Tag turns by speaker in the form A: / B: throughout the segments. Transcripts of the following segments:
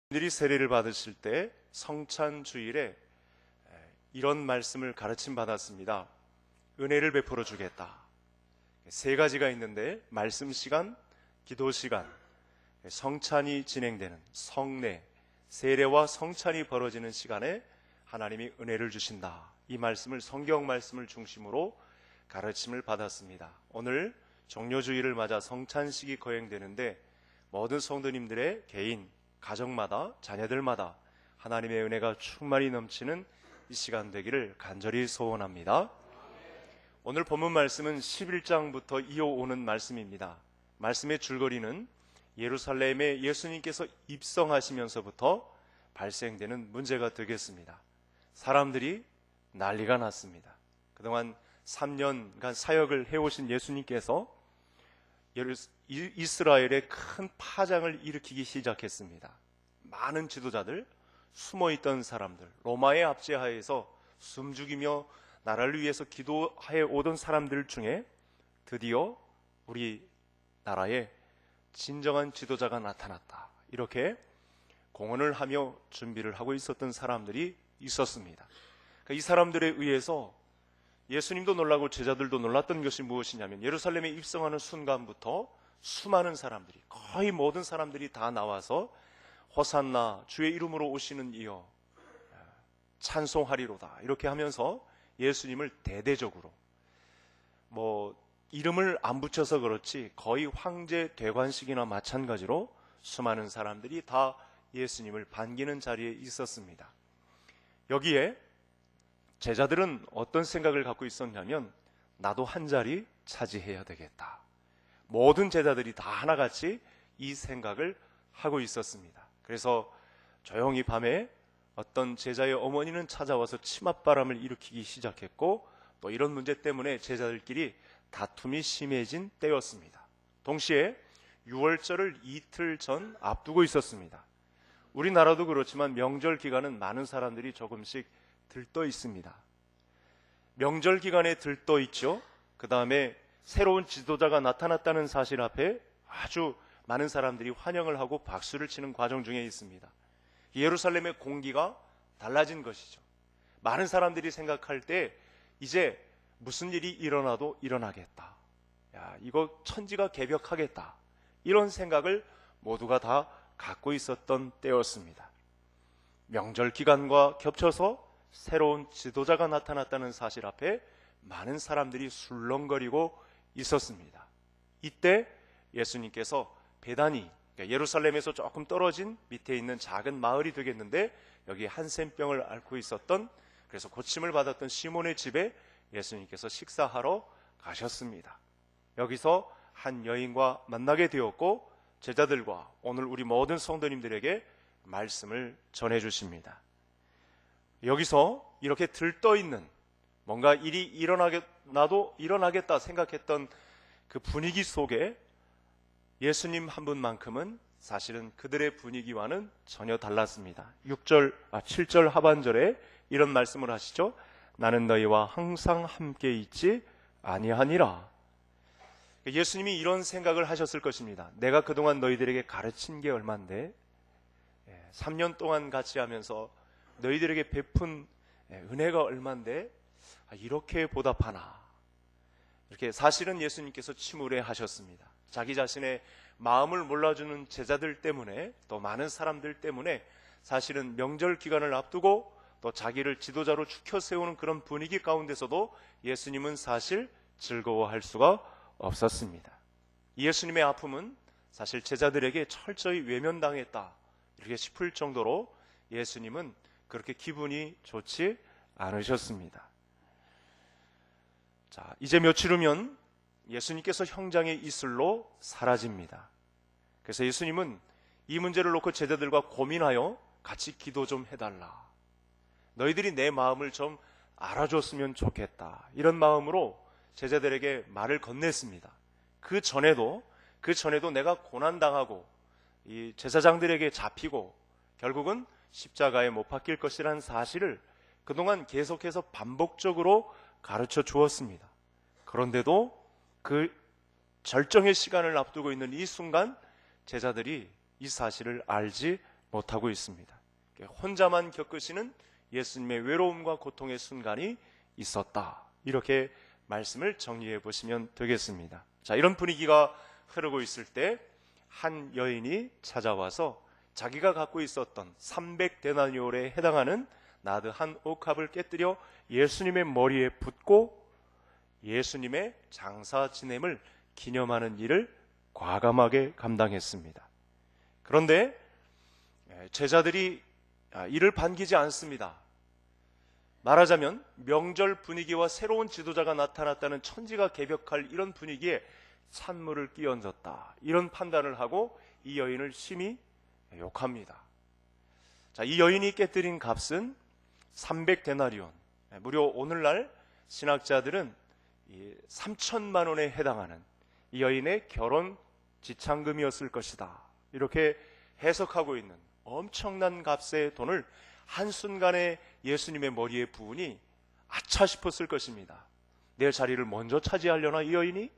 A: 들이 세례를 받으실 때 성찬 주일에 이런 말씀을 가르침 받았습니다. 은혜를 베풀어 주겠다. 세 가지가 있는데 말씀 시간, 기도 시간, 성찬이 진행되는 성례, 세례와 성찬이 벌어지는 시간에 하나님이 은혜를 주신다. 이 말씀을 성경 말씀을 중심으로 가르침을 받았습니다. 오늘 종료주일을 맞아 성찬식이 거행되는데 모든 성도님들의 개인, 가정마다, 자녀들마다 하나님의 은혜가 충만히 넘치는 이 시간 되기를 간절히 소원합니다. 오늘 본문 말씀은 11장부터 이어오는 말씀입니다. 말씀의 줄거리는 예루살렘에 예수님께서 입성하시면서부터 발생되는 문제가 되겠습니다. 사람들이 난리가 났습니다. 그동안 3년간 사역을 해오신 예수님께서 이스라엘에 큰 파장을 일으키기 시작했습니다. 많은 지도자들, 숨어있던 사람들, 로마의 압제하에서 숨죽이며 나라를 위해서 기도해 오던 사람들 중에 드디어 우리 나라에 진정한 지도자가 나타났다. 이렇게 공언을 하며 준비를 하고 있었던 사람들이 있었습니다. 이 사람들에 의해서 예수님도 놀라고 제자들도 놀랐던 것이 무엇이냐면 예루살렘에 입성하는 순간부터 수많은 사람들이, 거의 모든 사람들이 다 나와서 호산나 주의 이름으로 오시는 이여 찬송하리로다 이렇게 하면서 예수님을 대대적으로 이름을 안 붙여서 그렇지 거의 황제 대관식이나 마찬가지로 수많은 사람들이 다 예수님을 반기는 자리에 있었습니다. 여기에 제자들은 어떤 생각을 갖고 있었냐면 나도 한 자리 차지해야 되겠다. 모든 제자들이 다 하나같이 이 생각을 하고 있었습니다. 그래서 조용히 밤에 어떤 제자의 어머니는 찾아와서 치맛바람을 일으키기 시작했고 또 이런 문제 때문에 제자들끼리 다툼이 심해진 때였습니다. 동시에 유월절을 이틀 전 앞두고 있었습니다. 우리나라도 그렇지만 명절 기간은 많은 사람들이 조금씩 들떠 있습니다. 명절 기간에 들떠 있죠. 그 다음에 새로운 지도자가 나타났다는 사실 앞에 아주 많은 사람들이 환영을 하고 박수를 치는 과정 중에 있습니다. 예루살렘의 공기가 달라진 것이죠. 많은 사람들이 생각할 때 이제 무슨 일이 일어나도 일어나겠다. 이거 천지가 개벽하겠다. 이런 생각을 모두가 다 갖고 있었던 때였습니다. 명절 기간과 겹쳐서 새로운 지도자가 나타났다는 사실 앞에 많은 사람들이 술렁거리고 있었습니다. 이때 예수님께서 베다니, 예루살렘에서 조금 떨어진 밑에 있는 작은 마을이 되겠는데 여기 한센병을 앓고 있었던, 그래서 고침을 받았던 시몬의 집에 예수님께서 식사하러 가셨습니다. 여기서 한 여인과 만나게 되었고 제자들과 오늘 우리 모든 성도님들에게 말씀을 전해주십니다. 여기서 이렇게 들떠있는 뭔가 일이 일어나겠다 생각했던 그 분위기 속에 예수님 한 분만큼은 사실은 그들의 분위기와는 전혀 달랐습니다. 7절 하반절에 이런 말씀을 하시죠. 나는 너희와 항상 함께 있지 아니하니라. 예수님이 이런 생각을 하셨을 것입니다. 내가 그동안 너희들에게 가르친 게 얼만데 3년 동안 같이 하면서 너희들에게 베푼 은혜가 얼만데 이렇게 보답하나. 이렇게 사실은 예수님께서 침울해 하셨습니다. 자기 자신의 마음을 몰라주는 제자들 때문에 또 많은 사람들 때문에 사실은 명절 기간을 앞두고 또 자기를 지도자로 추켜 세우는 그런 분위기 가운데서도 예수님은 사실 즐거워할 수가 없었습니다. 예수님의 아픔은 사실 제자들에게 철저히 외면당했다 이렇게 싶을 정도로 예수님은 그렇게 기분이 좋지 않으셨습니다. 자, 이제 며칠 후면 예수님께서 형장의 이슬로 사라집니다. 그래서 예수님은 이 문제를 놓고 제자들과 고민하여 같이 기도 좀 해달라. 너희들이 내 마음을 좀 알아줬으면 좋겠다. 이런 마음으로 제자들에게 말을 건넸습니다. 그 전에도 내가 고난당하고 이 제사장들에게 잡히고 결국은 십자가에 못 박힐 것이라는 사실을 그동안 계속해서 반복적으로 가르쳐 주었습니다. 그런데도 그 절정의 시간을 앞두고 있는 이 순간 제자들이 이 사실을 알지 못하고 있습니다. 혼자만 겪으시는 예수님의 외로움과 고통의 순간이 있었다. 이렇게 말씀을 정리해 보시면 되겠습니다. 자, 이런 분위기가 흐르고 있을 때 한 여인이 찾아와서 자기가 갖고 있었던 300데나리온에 해당하는 나드 한 옥합을 깨뜨려 예수님의 머리에 붓고 예수님의 장사 지냄을 기념하는 일을 과감하게 감당했습니다. 그런데 제자들이 이를 반기지 않습니다. 말하자면 명절 분위기와 새로운 지도자가 나타났다는 천지가 개벽할 이런 분위기에 찬물을 끼얹었다, 이런 판단을 하고 이 여인을 심히 욕합니다. 자, 이 여인이 깨뜨린 값은 300데나리온, 무려 오늘날 신학자들은 3천만 원에 해당하는 이 여인의 결혼 지참금이었을 것이다, 이렇게 해석하고 있는 엄청난 값의 돈을 한순간에 예수님의 머리에 부으니 아차 싶었을 것입니다. 내 자리를 먼저 차지하려나 이 여인이?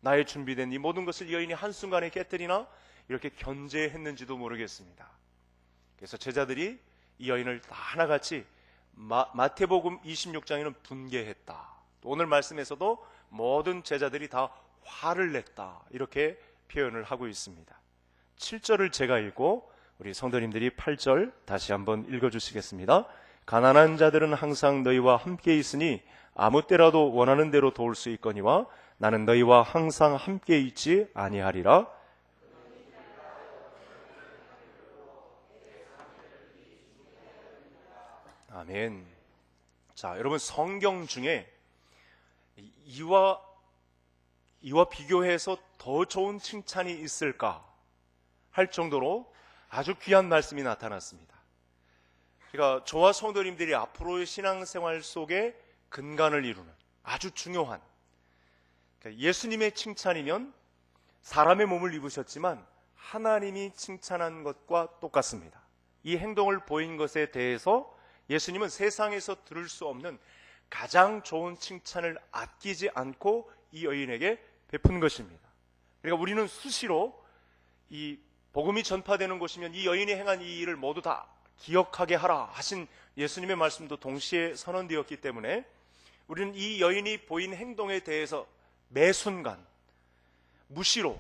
A: 나의 준비된 이 모든 것을 이 여인이 한순간에 깨뜨리나? 이렇게 견제했는지도 모르겠습니다. 그래서 제자들이 이 여인을 다 하나같이 마태복음 26장에는 분개했다, 또 오늘 말씀에서도 모든 제자들이 다 화를 냈다, 이렇게 표현을 하고 있습니다. 7절을 제가 읽고 우리 성도님들이 8절 다시 한번 읽어주시겠습니다. 가난한 자들은 항상 너희와 함께 있으니 아무 때라도 원하는 대로 도울 수 있거니와 나는 너희와 항상 함께 있지 아니하리라. 아멘. 자, 여러분, 성경 중에 이와 비교해서 더 좋은 칭찬이 있을까 할 정도로 아주 귀한 말씀이 나타났습니다. 그러니까 저와 성도님들이 앞으로의 신앙생활 속에 근간을 이루는 아주 중요한, 그러니까 예수님의 칭찬이면 사람의 몸을 입으셨지만 하나님이 칭찬한 것과 똑같습니다. 이 행동을 보인 것에 대해서 예수님은 세상에서 들을 수 없는 가장 좋은 칭찬을 아끼지 않고 이 여인에게 베푼 것입니다. 그러니까 우리는 수시로 이 복음이 전파되는 곳이면 이 여인이 행한 이 일을 모두 다 기억하게 하라 하신 예수님의 말씀도 동시에 선언되었기 때문에 우리는 이 여인이 보인 행동에 대해서 매 순간 무시로,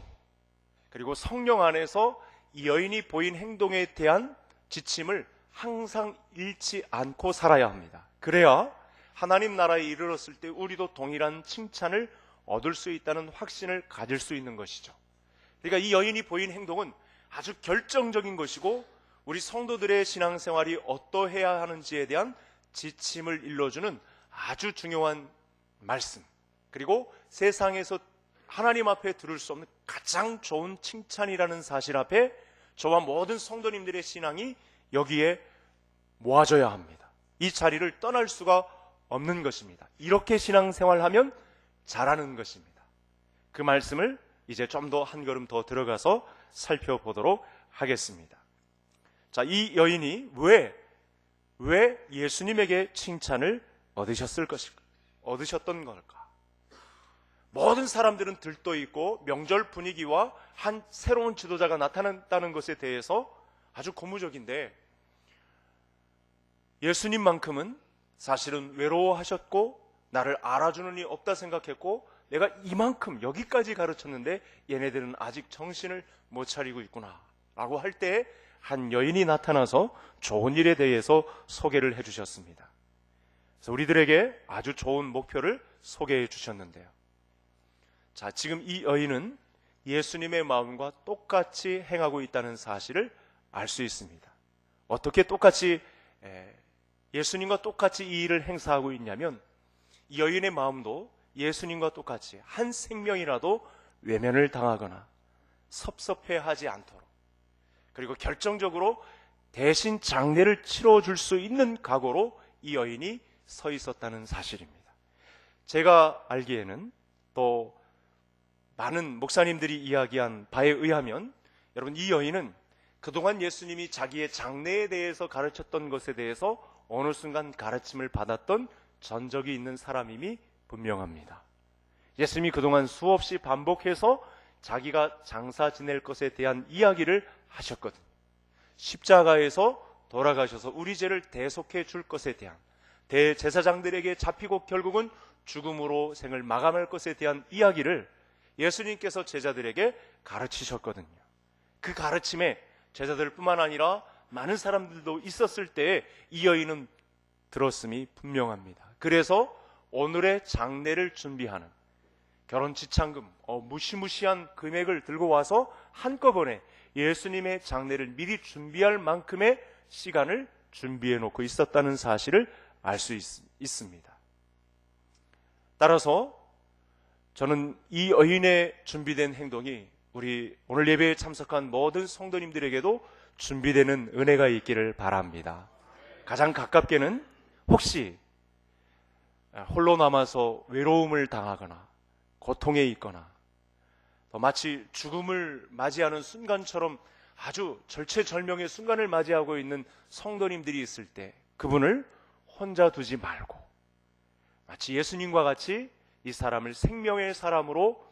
A: 그리고 성령 안에서 이 여인이 보인 행동에 대한 지침을 항상 잃지 않고 살아야 합니다. 그래야 하나님 나라에 이르렀을 때 우리도 동일한 칭찬을 얻을 수 있다는 확신을 가질 수 있는 것이죠. 그러니까 이 여인이 보인 행동은 아주 결정적인 것이고 우리 성도들의 신앙생활이 어떠해야 하는지에 대한 지침을 일러주는 아주 중요한 말씀, 그리고 세상에서 하나님 앞에 들을 수 없는 가장 좋은 칭찬이라는 사실 앞에 저와 모든 성도님들의 신앙이 여기에 모아져야 합니다. 이 자리를 떠날 수가 없는 것입니다. 이렇게 신앙생활하면 잘하는 것입니다. 그 말씀을 이제 좀 더 한 걸음 더 들어가서 살펴보도록 하겠습니다. 자, 이 여인이 왜 예수님에게 칭찬을 얻으셨던 걸까? 모든 사람들은 들떠 있고 명절 분위기와 한 새로운 지도자가 나타났다는 것에 대해서 아주 고무적인데, 예수님만큼은 사실은 외로워하셨고 나를 알아주는 이 없다 생각했고 내가 이만큼 여기까지 가르쳤는데 얘네들은 아직 정신을 못 차리고 있구나 라고 할 때 한 여인이 나타나서 좋은 일에 대해서 소개를 해주셨습니다. 그래서 우리들에게 아주 좋은 목표를 소개해 주셨는데요. 자, 지금 이 여인은 예수님의 마음과 똑같이 행하고 있다는 사실을 알 수 있습니다. 어떻게 똑같이 예수님과 똑같이 이 일을 행사하고 있냐면, 이 여인의 마음도 예수님과 똑같이 한 생명이라도 외면을 당하거나 섭섭해하지 않도록, 그리고 결정적으로 대신 장례를 치러줄 수 있는 각오로 이 여인이 서 있었다는 사실입니다. 제가 알기에는 또 많은 목사님들이 이야기한 바에 의하면, 여러분, 이 여인은 그동안 예수님이 자기의 장래에 대해서 가르쳤던 것에 대해서 어느 순간 가르침을 받았던 전적이 있는 사람임이 분명합니다. 예수님이 그동안 수없이 반복해서 자기가 장사 지낼 것에 대한 이야기를 하셨거든요. 십자가에서 돌아가셔서 우리 죄를 대속해 줄 것에 대한, 대제사장들에게 잡히고 결국은 죽음으로 생을 마감할 것에 대한 이야기를 예수님께서 제자들에게 가르치셨거든요. 그 가르침에 제자들뿐만 아니라 많은 사람들도 있었을 때에 이 여인은 들었음이 분명합니다. 그래서 오늘의 장례를 준비하는, 결혼 지참금 무시무시한 금액을 들고 와서 한꺼번에 예수님의 장례를 미리 준비할 만큼의 시간을 준비해 놓고 있었다는 사실을 알 수 있습니다. 따라서 저는 이 여인의 준비된 행동이 우리 오늘 예배에 참석한 모든 성도님들에게도 준비되는 은혜가 있기를 바랍니다. 가장 가깝게는 혹시 홀로 남아서 외로움을 당하거나 고통에 있거나 또 마치 죽음을 맞이하는 순간처럼 아주 절체절명의 순간을 맞이하고 있는 성도님들이 있을 때 그분을 혼자 두지 말고 마치 예수님과 같이 이 사람을 생명의 사람으로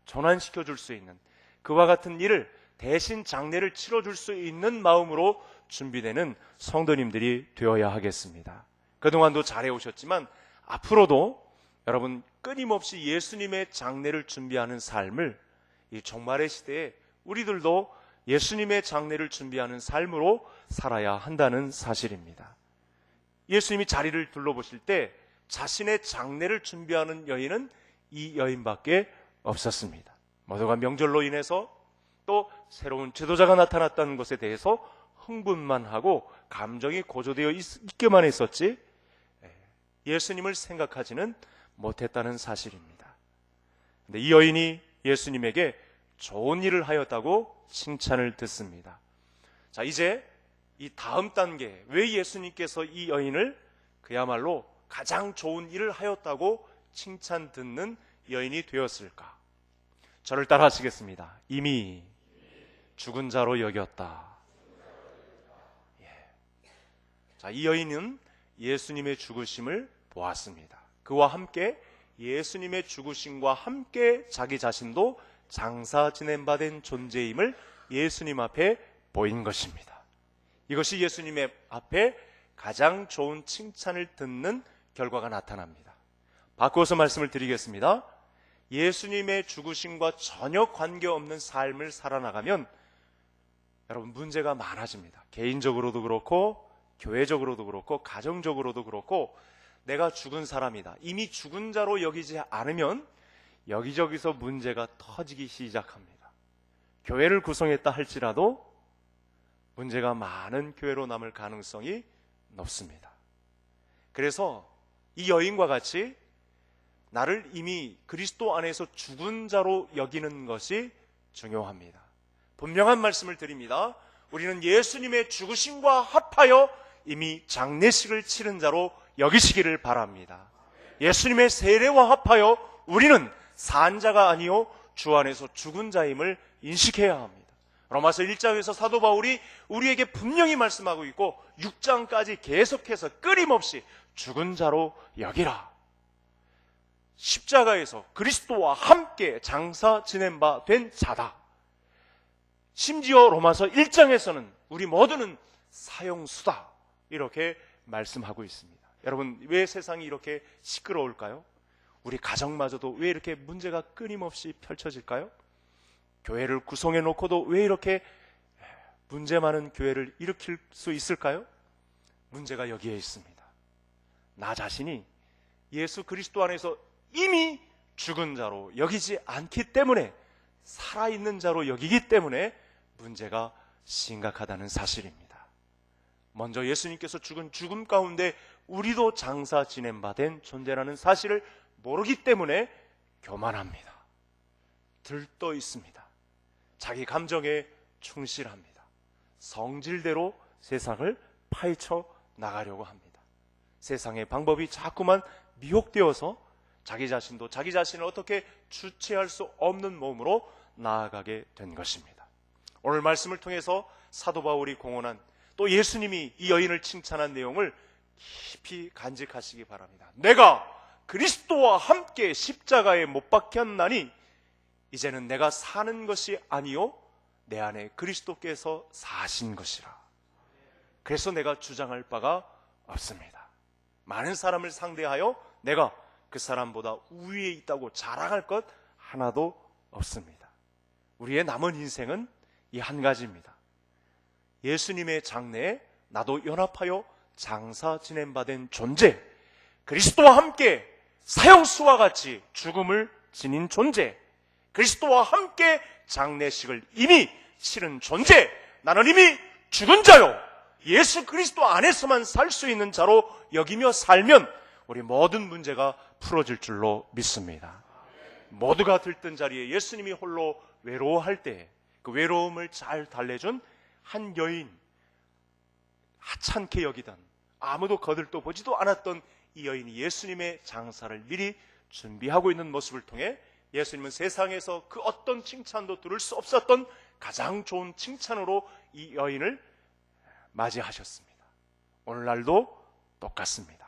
A: 전환시켜 줄 수 있는, 그와 같은 일을 대신 장례를 치러줄 수 있는 마음으로 준비되는 성도님들이 되어야 하겠습니다. 그동안도 잘해오셨지만 앞으로도 여러분 끊임없이 예수님의 장례를 준비하는 삶을 이 종말의 시대에 우리들도 예수님의 장례를 준비하는 삶으로 살아야 한다는 사실입니다. 예수님이 자리를 둘러보실 때 자신의 장례를 준비하는 여인은 이 여인밖에 없었습니다. 모두가 명절로 인해서 또 새로운 지도자가 나타났다는 것에 대해서 흥분만 하고 감정이 고조되어 있기만 했었지 예수님을 생각하지는 못했다는 사실입니다. 근데 이 여인이 예수님에게 좋은 일을 하였다고 칭찬을 듣습니다. 자, 이제 이 다음 단계, 왜 예수님께서 이 여인을 그야말로 가장 좋은 일을 하였다고 칭찬 듣는 여인이 되었을까? 저를 따라 하시겠습니다. 이미 죽은 자로 여겼다. 자, 이 여인은 예수님의 죽으심을 보았습니다. 그와 함께 예수님의 죽으심과 함께 자기 자신도 장사 지낸 바 된 존재임을 예수님 앞에 보인 것입니다. 이것이 예수님의 앞에 가장 좋은 칭찬을 듣는 결과가 나타납니다. 바꾸어서 말씀을 드리겠습니다. 예수님의 죽으심과 전혀 관계없는 삶을 살아나가면 여러분 문제가 많아집니다. 개인적으로도 그렇고 교회적으로도 그렇고 가정적으로도 그렇고 내가 죽은 사람이다, 이미 죽은 자로 여기지 않으면 여기저기서 문제가 터지기 시작합니다. 교회를 구성했다 할지라도 문제가 많은 교회로 남을 가능성이 높습니다. 그래서 이 여인과 같이 나를 이미 그리스도 안에서 죽은 자로 여기는 것이 중요합니다. 분명한 말씀을 드립니다. 우리는 예수님의 죽으심과 합하여 이미 장례식을 치른 자로 여기시기를 바랍니다. 예수님의 세례와 합하여 우리는 산 자가 아니요 주 안에서 죽은 자임을 인식해야 합니다. 로마서 1장에서 사도 바울이 우리에게 분명히 말씀하고 있고 6장까지 계속해서 끊임없이 죽은 자로 여기라. 십자가에서 그리스도와 함께 장사 지낸 바 된 자다. 심지어 로마서 1장에서는 우리 모두는 사형수다, 이렇게 말씀하고 있습니다. 여러분, 왜 세상이 이렇게 시끄러울까요? 우리 가정마저도 왜 이렇게 문제가 끊임없이 펼쳐질까요? 교회를 구성해 놓고도 왜 이렇게 문제 많은 교회를 일으킬 수 있을까요? 문제가 여기에 있습니다. 나 자신이 예수 그리스도 안에서 이미 죽은 자로 여기지 않기 때문에, 살아있는 자로 여기기 때문에 문제가 심각하다는 사실입니다. 먼저 예수님께서 죽은 죽음 가운데 우리도 장사 지낸 바 된 존재라는 사실을 모르기 때문에 교만합니다. 들떠 있습니다. 자기 감정에 충실합니다. 성질대로 세상을 파헤쳐 나가려고 합니다. 세상의 방법이 자꾸만 미혹되어서 자기 자신도 자기 자신을 어떻게 주체할 수 없는 몸으로 나아가게 된 것입니다. 오늘 말씀을 통해서 사도 바울이 공언한, 또 예수님이 이 여인을 칭찬한 내용을 깊이 간직하시기 바랍니다. 내가 그리스도와 함께 십자가에 못 박혔나니 이제는 내가 사는 것이 아니요 내 안에 그리스도께서 사신 것이라. 그래서 내가 주장할 바가 없습니다. 많은 사람을 상대하여 내가 그 사람보다 우위에 있다고 자랑할 것 하나도 없습니다. 우리의 남은 인생은 이 한 가지입니다. 예수님의 장래에 나도 연합하여 장사 지낸 바 된 존재, 그리스도와 함께 사형수와 같이 죽음을 지닌 존재, 그리스도와 함께 장례식을 이미 치른 존재, 나는 이미 죽은 자요, 예수 그리스도 안에서만 살 수 있는 자로 여기며 살면 우리 모든 문제가 풀어질 줄로 믿습니다. 모두가 들뜬 자리에 예수님이 홀로 외로워할 때 그 외로움을 잘 달래준 한 여인, 하찮게 여기던 아무도 거들떠 보지도 않았던 이 여인이 예수님의 장사를 미리 준비하고 있는 모습을 통해 예수님은 세상에서 그 어떤 칭찬도 들을 수 없었던 가장 좋은 칭찬으로 이 여인을 맞이하셨습니다. 오늘날도 똑같습니다.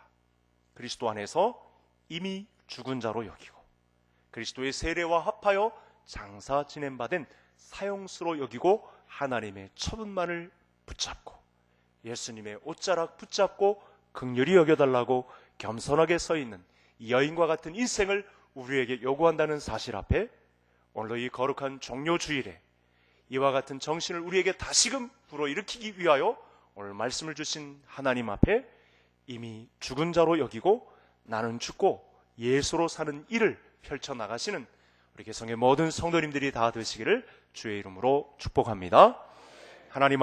A: 그리스도 안에서 이미 죽은 자로 여기고 그리스도의 세례와 합하여 장사 지낸 바 된 사형수로 여기고 하나님의 처분만을 붙잡고 예수님의 옷자락 붙잡고 긍휼히 여겨달라고 겸손하게 서 있는 이 여인과 같은 인생을 우리에게 요구한다는 사실 앞에 오늘도 이 거룩한 종료주일에 이와 같은 정신을 우리에게 다시금 불어일으키기 위하여 오늘 말씀을 주신 하나님 앞에 이미 죽은 자로 여기고 나는 죽고 예수로 사는 일을 펼쳐나가시는 우리 개성의 모든 성도님들이 다 되시기를 주의 이름으로 축복합니다. 하나님